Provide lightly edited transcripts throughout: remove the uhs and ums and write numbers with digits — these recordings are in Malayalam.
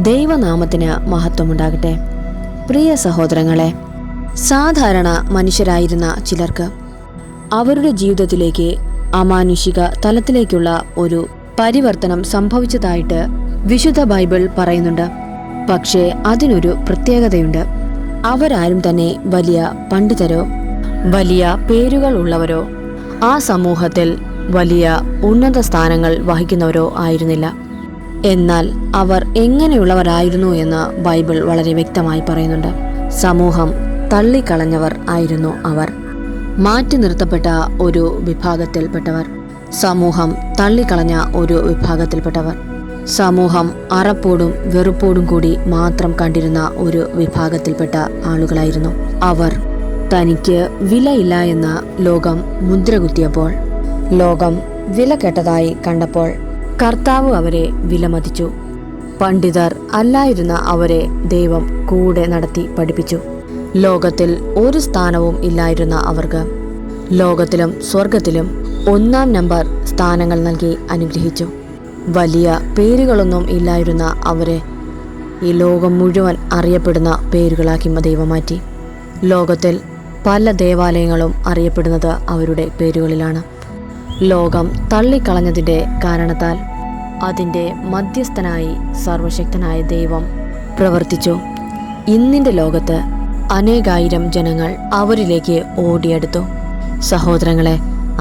ദൈവനാമത്തിന് മഹത്വമുണ്ടാകട്ടെ. പ്രിയ സഹോദരങ്ങളെ, സാധാരണ മനുഷ്യരായിരുന്ന ചിലർക്ക് അവരുടെ ജീവിതത്തിലേക്ക് അമാനുഷിക തലത്തിലേക്കുള്ള ഒരു പരിവർത്തനം സംഭവിച്ചതായിട്ട് വിശുദ്ധ ബൈബിൾ പറയുന്നുണ്ട്. പക്ഷേ അതിനൊരു പ്രത്യേകതയുണ്ട്. അവരാരും തന്നെ വലിയ പണ്ഡിതരോ വലിയ പേരുകൾ ഉള്ളവരോ ആ സമൂഹത്തിൽ വലിയ ഉന്നത സ്ഥാനങ്ങൾ വഹിക്കുന്നവരോ ആയിരുന്നില്ല. എന്നാൽ അവർ എങ്ങനെയുള്ളവരായിരുന്നു എന്ന് ബൈബിൾ വളരെ വ്യക്തമായി പറയുന്നുണ്ട്. സമൂഹം തള്ളിക്കളഞ്ഞവർ ആയിരുന്നു അവർ. മാറ്റി നിർത്തപ്പെട്ട ഒരു വിഭാഗത്തിൽപ്പെട്ടവർ, സമൂഹം തള്ളിക്കളഞ്ഞ ഒരു വിഭാഗത്തിൽപ്പെട്ടവർ, സമൂഹം അറപ്പോടും വെറുപ്പോടും കൂടി മാത്രം കണ്ടിരുന്ന ഒരു വിഭാഗത്തിൽപ്പെട്ട ആളുകളായിരുന്നു അവർ. തനിക്ക് വിലയില്ല എന്ന് ലോകം മുദ്രകുത്തിയപ്പോൾ, ലോകം വില കെട്ടതായി കണ്ടപ്പോൾ കർത്താവ് അവരെ വിലമതിച്ചു. പണ്ഡിതർ അല്ലായിരുന്ന അവരെ ദൈവം കൂടെ നടത്തി പഠിപ്പിച്ചു. ലോകത്തിൽ ഒരു സ്ഥാനവും ഇല്ലായിരുന്ന അവർക്ക് ലോകത്തിലും സ്വർഗത്തിലും 1-ാം നമ്പർ സ്ഥാനങ്ങൾ നൽകി അനുഗ്രഹിച്ചു. വലിയ പേരുകളൊന്നും ഇല്ലായിരുന്ന അവരെ ഈ ലോകം മുഴുവൻ അറിയപ്പെടുന്ന പേരുകളാക്കി ദൈവം മാറ്റി. ലോകത്തിൽ പല ദേവാലയങ്ങളും അറിയപ്പെടുന്നത് അവരുടെ പേരുകളിലാണ്. ലോകം തള്ളിക്കളഞ്ഞതിൻ്റെ കാരണത്താൽ അതിൻ്റെ മധ്യസ്ഥനായി സർവശക്തനായ ദൈവം പ്രവർത്തിച്ചു. ഇന്നിൻ്റെ ലോകത്ത് അനേകായിരം ജനങ്ങൾ അവരിലേക്ക് ഓടിയെടുത്തു. സഹോദരങ്ങളെ,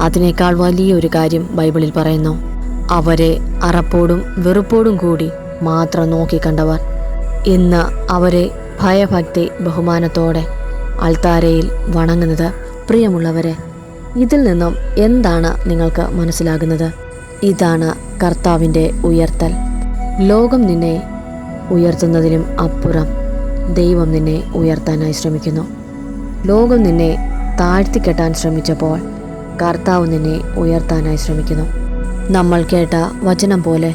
അതിനേക്കാൾ വലിയൊരു കാര്യം ബൈബിളിൽ പറയുന്നു. അവരെ അറപ്പോടും വെറുപ്പോടും കൂടി മാത്രം നോക്കിക്കണ്ടവർ ഇന്ന് അവരെ ഭയഭക്തി ബഹുമാനത്തോടെ അൾത്താരയിൽ വണങ്ങുന്നത്. പ്രിയമുള്ളവരെ, ഇതിൽ നിന്നും എന്താണ് നിങ്ങൾക്ക് മനസ്സിലാകുന്നത്? ഇതാണ് കർത്താവിൻ്റെ ഉയർത്തൽ. ലോകം നിന്നെ ഉയർത്തുന്നതിനും അപ്പുറം ദൈവം നിന്നെ ഉയർത്താനായി ശ്രമിക്കുന്നു. ലോകം നിന്നെ താഴ്ത്തിക്കെട്ടാൻ ശ്രമിച്ചപ്പോൾ കർത്താവ് നിന്നെ ഉയർത്താനായി ശ്രമിക്കുന്നു. നമ്മൾ കേട്ട വചനം പോലെ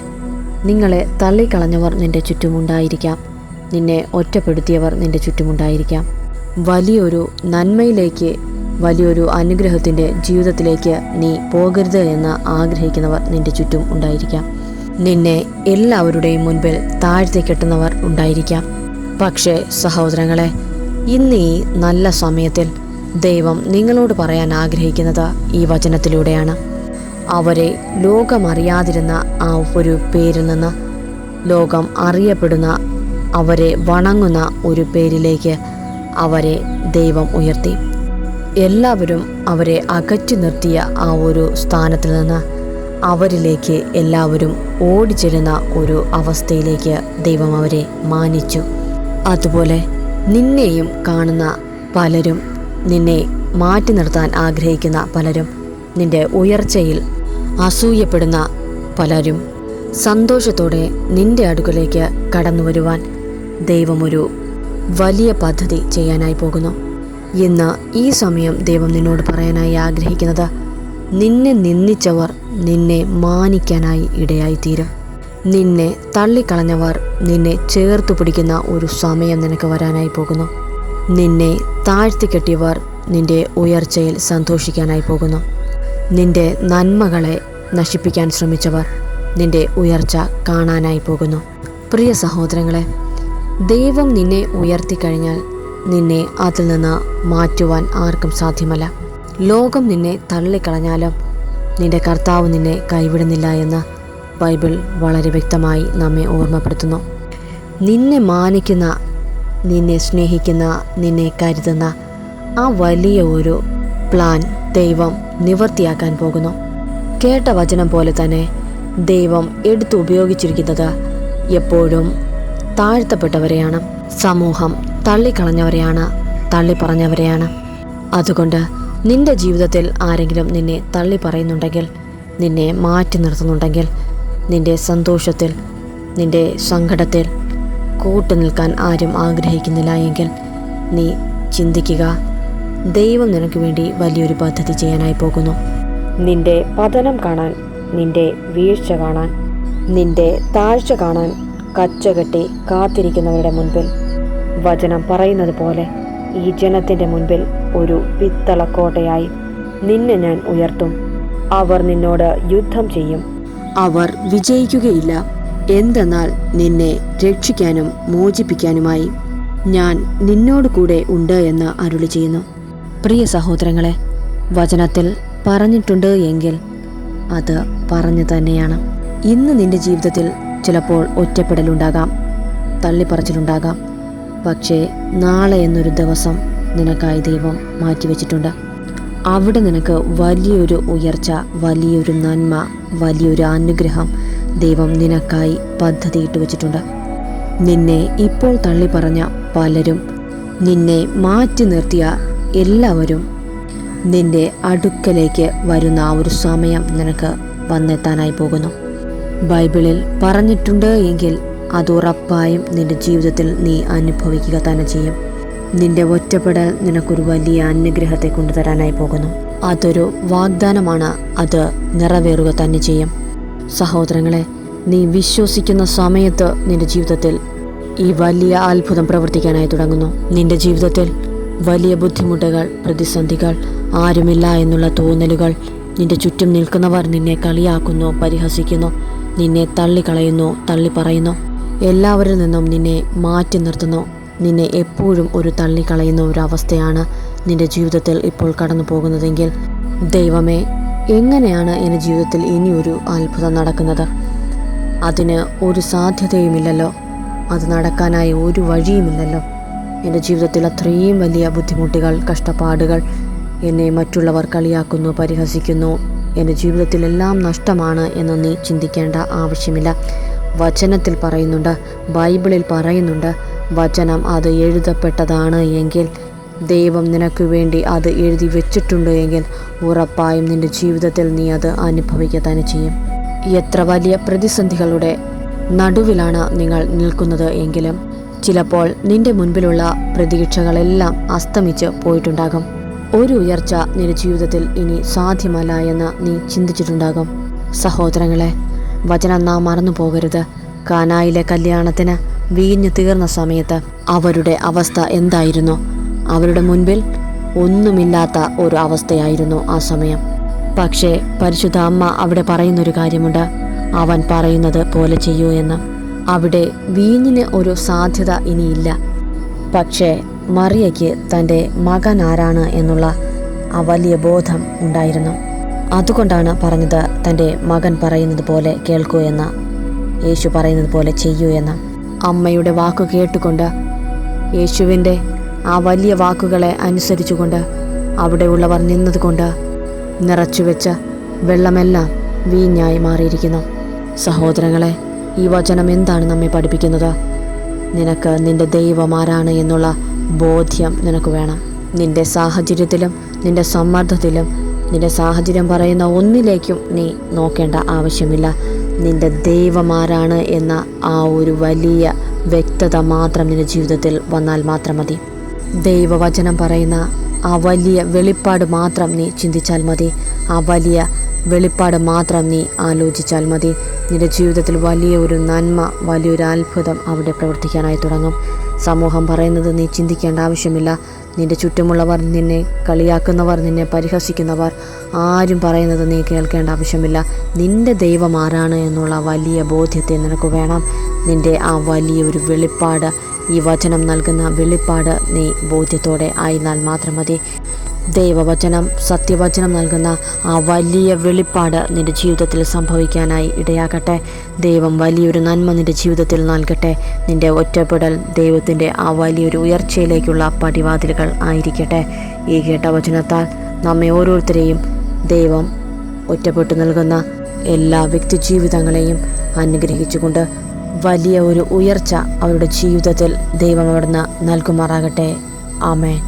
നിങ്ങളെ തള്ളിക്കളഞ്ഞവർ നിന്റെ ചുറ്റുമുണ്ടായിരിക്കാം. നിന്നെ ഒറ്റപ്പെടുത്തിയവർ നിന്റെ ചുറ്റുമുണ്ടായിരിക്കാം. വലിയൊരു നന്മയിലേക്ക്, വലിയൊരു അനുഗ്രഹത്തിൻ്റെ ജീവിതത്തിലേക്ക് നീ പോകരുത് എന്ന് ആഗ്രഹിക്കുന്നവർ നിന്റെ ചുറ്റും ഉണ്ടായിരിക്കാം. നിന്നെ എല്ലാവരുടെയും മുൻപിൽ താഴ്ത്തി കെട്ടുന്നവർ ഉണ്ടായിരിക്കാം. പക്ഷേ സഹോദരങ്ങളെ, ഇന്ന് ഈ നല്ല സമയത്തിൽ ദൈവം നിങ്ങളോട് പറയാൻ ആഗ്രഹിക്കുന്നത് ഈ വചനത്തിലൂടെയാണ്. അവരെ ലോകമറിയാതിരുന്ന ആ ഒരു പേരിൽ നിന്ന് ലോകം അറിയപ്പെടുന്ന, അവരെ വണങ്ങുന്ന ഒരു പേരിലേക്ക് അവരെ ദൈവം ഉയർത്തി. എല്ലാവരും അവരെ അകറ്റി നിർത്തിയ ആ ഒരു സ്ഥാനത്തിൽ നിന്ന് അവരിലേക്ക് എല്ലാവരും ഓടിച്ചെല്ലുന്ന ഒരു അവസ്ഥയിലേക്ക് ദൈവം അവരെ മാനിച്ചു. അതുപോലെ നിന്നെയും കാണുന്ന പലരും, നിന്നെ മാറ്റി നിർത്താൻ ആഗ്രഹിക്കുന്ന പലരും, നിന്റെ ഉയർച്ചയിൽ അസൂയപ്പെടുന്ന പലരും സന്തോഷത്തോടെ നിന്റെ അടുക്കലേക്ക് കടന്നു വരുവാൻ ദൈവം ഒരു വലിയ പദ്ധതി ചെയ്യാനായി പോകുന്നു. ഇന്ന് ഈ സമയം ദൈവം നിന്നോട് പറയാനായി ആഗ്രഹിക്കുന്നത്, നിന്നെ നിന്ദിച്ചവർ നിന്നെ മാനിക്കാനായി ഇടയായിത്തീരും. നിന്നെ തള്ളിക്കളഞ്ഞവർ നിന്നെ ചേർത്തു പിടിക്കുന്ന ഒരു സമയം നിനക്ക് വരാനായി പോകുന്നു. നിന്നെ താഴ്ത്തിക്കെട്ടിയവർ നിന്റെ ഉയർച്ചയിൽ സന്തോഷിക്കാനായി പോകുന്നു. നിന്റെ നന്മകളെ നശിപ്പിക്കാൻ ശ്രമിച്ചവർ നിന്റെ ഉയർച്ച കാണാനായി പോകുന്നു. പ്രിയ സഹോദരങ്ങളെ, ദൈവം നിന്നെ ഉയർത്തിക്കഴിഞ്ഞാൽ നിന്നെ അതിൽ നിന്ന് മാറ്റുവാൻ ആർക്കും സാധ്യമല്ല. ലോകം നിന്നെ തള്ളിക്കളഞ്ഞാലും നിന്റെ കർത്താവ് നിന്നെ കൈവിടുന്നില്ല എന്ന് ബൈബിൾ വളരെ വ്യക്തമായി നമ്മെ ഓർമ്മപ്പെടുത്തുന്നു. നിന്നെ മാനിക്കുന്ന, നിന്നെ സ്നേഹിക്കുന്ന, നിന്നെ കരുതുന്ന ആ വലിയ ഒരു പ്ലാൻ ദൈവം നിവർത്തിയാക്കാൻ പോകുന്നു. കേട്ട വചനം പോലെ തന്നെ ദൈവം എടുത്തു ഉപയോഗിച്ചിരിക്കുന്നത് എപ്പോഴും താഴ്ത്തപ്പെട്ടവരെയാണ്. സമൂഹം തള്ളിക്കളഞ്ഞവരെയാണ്, തള്ളിപ്പറഞ്ഞവരെയാണ്. അതുകൊണ്ട് നിന്റെ ജീവിതത്തിൽ ആരെങ്കിലും നിന്നെ തള്ളി പറയുന്നുണ്ടെങ്കിൽ, നിന്നെ മാറ്റി നിർത്തുന്നുണ്ടെങ്കിൽ, നിന്റെ സന്തോഷത്തിൽ, നിന്റെ സങ്കടത്തിൽ കൂട്ടു നിൽക്കാൻ ആരും ആഗ്രഹിക്കുന്നില്ല എങ്കിൽ നീ ചിന്തിക്കുക, ദൈവം നിനക്ക് വേണ്ടി വലിയൊരു പദ്ധതി ചെയ്യാനായി പോകുന്നു. നിന്റെ പതനം കാണാൻ, നിന്റെ വീഴ്ച കാണാൻ, നിന്റെ താഴ്ച കാണാൻ കച്ചകെട്ടി കാത്തിരിക്കുന്നവരുടെ മുൻപിൽ വചനം പറയുന്നത് പോലെ ഈ ജനത്തിൻ്റെ മുൻപിൽ ഒരു പിത്തളക്കോട്ടയായി നിന്നെ ഞാൻ ഉയർത്തും. അവർ നിന്നോട് യുദ്ധം ചെയ്യും, അവർ വിജയിക്കുകയില്ല. എന്തെന്നാൽ നിന്നെ രക്ഷിക്കാനും മോചിപ്പിക്കാനുമായി ഞാൻ നിന്നോട് കൂടെ ഉണ്ട് എന്ന് അരുളി ചെയ്യുന്നു. പ്രിയ സഹോദരങ്ങളെ, വചനത്തിൽ പറഞ്ഞിട്ടുണ്ട് എങ്കിൽ അത് പറഞ്ഞു തന്നെയാണ്. ഇന്ന് നിന്റെ ജീവിതത്തിൽ ചിലപ്പോൾ ഒറ്റപ്പെടലുണ്ടാകാം, തള്ളിപ്പറച്ചിലുണ്ടാകാം. പക്ഷേ നാളെ എന്നൊരു ദിവസം നിനക്കായി ദൈവം മാറ്റിവെച്ചിട്ടുണ്ട്. അവിടെ നിനക്ക് വലിയൊരു ഉയർച്ച, വലിയൊരു നന്മ, വലിയൊരു അനുഗ്രഹം ദൈവം നിനക്കായി പദ്ധതിയിട്ട് വച്ചിട്ടുണ്ട്. നിന്നെ ഇപ്പോൾ തള്ളിപ്പറഞ്ഞ പലരും, നിന്നെ മാറ്റി നിർത്തിയ എല്ലാവരും നിന്റെ അടുക്കലേക്ക് വരുന്ന ആ ഒരു സമയം നിനക്ക് വന്നെത്താനായി പോകുന്നു. ബൈബിളിൽ പറഞ്ഞിട്ടുണ്ട് എങ്കിൽ അത് ഉറപ്പായും നിന്റെ ജീവിതത്തിൽ നീ അനുഭവിക്കുക തന്നെ ചെയ്യും. നിന്റെ ഒറ്റപ്പെടൽ നിനക്കൊരു വലിയ അനുഗ്രഹത്തെ കൊണ്ടുതരാനായി പോകുന്നു. അതൊരു വാഗ്ദാനമാണ്, അത് നിറവേറുക തന്നെ ചെയ്യും. സഹോദരങ്ങളെ, നീ വിശ്വസിക്കുന്ന സമയത്ത് നിന്റെ ജീവിതത്തിൽ ഈ വലിയ അത്ഭുതം പ്രവർത്തിക്കാനായി തുടങ്ങുന്നു. നിന്റെ ജീവിതത്തിൽ വലിയ ബുദ്ധിമുട്ടുകൾ, പ്രതിസന്ധികൾ, ആരുമില്ല എന്നുള്ള തോന്നലുകൾ, നിന്റെ ചുറ്റും നിൽക്കുന്നവർ നിന്നെ കളിയാക്കുന്നു, പരിഹസിക്കുന്നു, നിന്നെ തള്ളിക്കളയുന്നു, തള്ളിപ്പറയുന്നു, എല്ലാവരിൽ നിന്നും നിന്നെ മാറ്റി നിർത്തുന്നു. നിന്നെ എപ്പോഴും ഒരു തള്ളിക്കളയുന്ന ഒരവസ്ഥയാണ് നിന്റെ ജീവിതത്തിൽ ഇപ്പോൾ കടന്നു പോകുന്നതെങ്കിൽ, ദൈവമേ, എങ്ങനെയാണ് എൻ്റെ ജീവിതത്തിൽ ഇനിയൊരു അത്ഭുതം നടക്കുന്നത്? അതിന് ഒരു സാധ്യതയുമില്ലല്ലോ, അത് നടക്കാനായി ഒരു വഴിയുമില്ലല്ലോ. എൻ്റെ ജീവിതത്തിൽ അത്രയും വലിയ ബുദ്ധിമുട്ടുകൾ, കഷ്ടപ്പാടുകൾ, എന്നെ മറ്റുള്ളവർ കളിയാക്കുന്നു, പരിഹസിക്കുന്നു, എൻ്റെ ജീവിതത്തിലെല്ലാം നഷ്ടമാണ് എന്ന് നീ ചിന്തിക്കേണ്ട ആവശ്യമില്ല. വചനത്തിൽ പറയുന്നുണ്ട്, ബൈബിളിൽ പറയുന്നുണ്ട്, വചനം അത് എഴുതപ്പെട്ടതാണ് എങ്കിൽ, ദൈവം നിനക്ക് വേണ്ടി അത് എഴുതി വെച്ചിട്ടുണ്ട് എങ്കിൽ ഉറപ്പായും നിൻ്റെ ജീവിതത്തിൽ നീ അത് അനുഭവിക്കുക തന്നെ ചെയ്യും. എത്ര വലിയ പ്രതിസന്ധികളുടെ നടുവിലാണ് നിങ്ങൾ നിൽക്കുന്നത് എങ്കിലും ചിലപ്പോൾ നിന്റെ മുൻപിലുള്ള പ്രതീക്ഷകളെല്ലാം അസ്തമിച്ച് പോയിട്ടുണ്ടാകും. ഒരു ഉയർച്ച നിന്റെ ജീവിതത്തിൽ ഇനി സാധ്യമല്ല എന്ന് നീ ചിന്തിച്ചിട്ടുണ്ടാകും. സഹോദരങ്ങളെ, വചനം നാം മറന്നു പോകരുത്. കാനായിലെ കല്യാണത്തിന് വീഞ്ഞു തീർന്ന സമയത്ത് അവരുടെ അവസ്ഥ എന്തായിരുന്നു? അവരുടെ മുൻപിൽ ഒന്നുമില്ലാത്ത ഒരു അവസ്ഥയായിരുന്നു ആ സമയം. പക്ഷേ പരിശുദ്ധ അമ്മ അവിടെ പറയുന്നൊരു കാര്യമുണ്ട്, അവൻ പറയുന്നത് പോലെ ചെയ്യൂ എന്ന്. അവിടെ വീഞ്ഞിന് ഒരു സാധ്യത ഇനിയില്ല. പക്ഷേ മറിയയ്ക്ക് തൻ്റെ മകൻ ആരാണ് എന്നുള്ള ആ വലിയ ബോധം ഉണ്ടായിരുന്നു. അതുകൊണ്ടാണ് പറഞ്ഞത്, തൻ്റെ മകൻ പറയുന്നത് പോലെ കേൾക്കൂ എന്ന്, യേശു പറയുന്നത് പോലെ ചെയ്യൂ എന്ന്. അമ്മയുടെ വാക്കു കേട്ടുകൊണ്ട്, യേശുവിൻ്റെ ആ വലിയ വാക്കുകളെ അനുസരിച്ചുകൊണ്ട് അവിടെയുള്ളവർ നിന്നതുകൊണ്ട് നിറച്ചുവെച്ച വെള്ളമെല്ലാം വീഞ്ഞായി മാറിയിരിക്കുന്നു. സഹോദരങ്ങളെ, ഈ വചനം എന്താണ് നമ്മെ പഠിപ്പിക്കുന്നത്? നിനക്ക് നിന്റെ ദൈവം ആരാണ് എന്നുള്ള ബോധ്യം നിനക്ക് വേണം. നിന്റെ സാഹചര്യത്തിലും നിന്റെ സമ്മർദ്ദത്തിലും നിന്റെ സാഹചര്യം പറയുന്ന ഒന്നിലേക്കും നീ നോക്കേണ്ട ആവശ്യമില്ല. നിന്റെ ദൈവം ആരാണ് എന്ന ആ ഒരു വലിയ വ്യക്തത മാത്രം നിന്റെ ജീവിതത്തിൽ വന്നാൽ മാത്രം മതി. ദൈവവചനം പറയുന്ന ആ വലിയ വെളിപ്പാട് മാത്രം നീ ചിന്തിച്ചാൽ മതി. ആ വലിയ വെളിപ്പാട് മാത്രം നീ ആലോചിച്ചാൽ മതി. നിന്റെ ജീവിതത്തിൽ വലിയ ഒരു നന്മ, വലിയൊരു അത്ഭുതം അവിടെ പ്രവർത്തിക്കാനായി തുടങ്ങും. സമൂഹം പറയുന്നത് നീ ചിന്തിക്കേണ്ട ആവശ്യമില്ല. നിന്റെ ചുറ്റുമുള്ളവർ, നിന്നെ കളിയാക്കുന്നവർ, നിന്നെ പരിഹസിക്കുന്നവർ, ആരും പറയുന്നത് നീ കേൾക്കേണ്ട ആവശ്യമില്ല. നിന്റെ ദൈവം ആരാണ് എന്നുള്ള വലിയ ബോധ്യത്തെ നിനക്ക് വേണം. നിന്റെ ആ വലിയൊരു വെളിപ്പാട്, ഈ വചനം നൽകുന്ന വെളിപ്പാട് നീ ബോധ്യത്തോടെ ആയിരുന്നാൽ മാത്രം മതി. ദൈവവചനം, സത്യവചനം നൽകുന്ന ആ വലിയ വെളിപ്പാട് നിന്റെ ജീവിതത്തിൽ സംഭവിക്കാനായി ഇടയാകട്ടെ. ദൈവം വലിയൊരു നന്മ നിന്റെ ജീവിതത്തിൽ നൽകട്ടെ. നിന്റെ ഒറ്റപ്പെടൽ ദൈവത്തിൻ്റെ ആ വലിയൊരു ഉയർച്ചയിലേക്കുള്ള പടിവാതിലുകൾ ആയിരിക്കട്ടെ. ഈ കേട്ട വചനത്താൽ നമ്മെ ഓരോരുത്തരെയും ദൈവം ഒറ്റപ്പെട്ടു നൽകുന്ന എല്ലാ വ്യക്തി ജീവിതങ്ങളെയും അനുഗ്രഹിച്ചുകൊണ്ട് വലിയ ഒരു ഉയർച്ച അവരുടെ ജീവിതത്തിൽ ദൈവം അവിടുന്ന് നൽകുമാറാകട്ടെ. ആമേൻ.